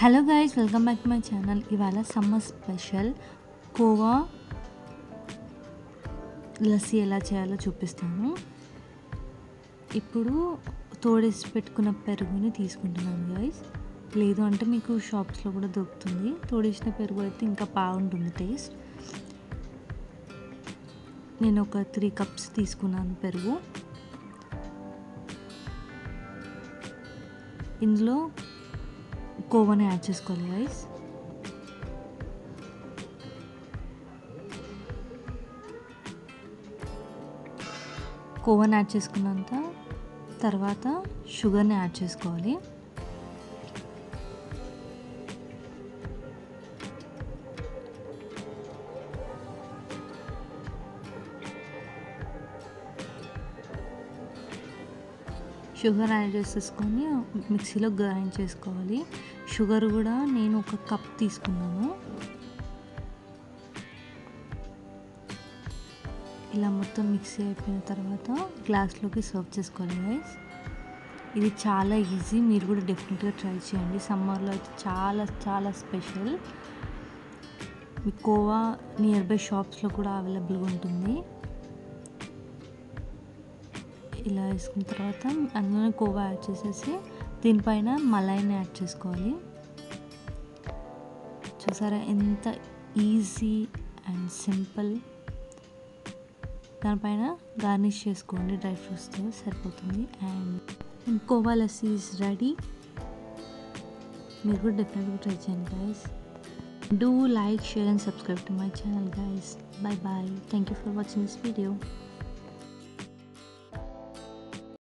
Hello guys, welcome back to my channel. ఇవాళ summer special khoa lassi ఎలా చేయాలో చూపిస్తాను. ఇప్పుడు తోడేసి పెట్టుకున్న పెరుగుని తీసుకుంటున్నాను గైస్. లేదు అంటే మీకు షాప్స్లో కూడా దొరుకుతుంది. తోడేసిన పెరుగు అయితే ఇంకా బాగుంటుంది టేస్ట్. నేను ఒక 3 కప్స్ తీసుకున్నాను పెరుగు. ఇందులో కోవాని యాడ్ చేసుకోవాలి గైస్. కోవాని యాడ్ చేసుకున్నంత తర్వాత షుగర్ని యాడ్ చేసుకోవాలి. షుగర్ యాడ్ చేసేసుకొని మిక్సీలో గ్రైండ్ చేసుకోవాలి. షుగర్ కూడా నేను ఒక కప్ తీసుకున్నాను. ఇలా మొత్తం మిక్సీ అయిపోయిన తర్వాత గ్లాస్లోకి సర్వ్ చేసుకోవాలి గైస్. ఇది చాలా ఈజీ, మీరు కూడా డెఫినెట్గా ట్రై చేయండి. సమ్మర్లో అయితే చాలా చాలా special. Me khoa near by షాప్స్లో కూడా అవైలబుల్గా ఉంటుంది. ఇలా వేసుకున్న తర్వాత అందులోనే కోవా యాడ్ చేసేసి దీనిపైన మలైని యాడ్ చేసుకోవాలి. చూసారా ఎంత ఈజీ అండ్ సింపుల్. దానిపైన గార్నిష్ చేసుకోండి డ్రై ఫ్రూట్స్తో, సరిపోతుంది. And khoa lassi is ready. మీరు కూడా డెఫినెట్గా ట్రై చేయండి guys. Do like, share and subscribe to my channel guys. Bye bye. Thank you for watching this video.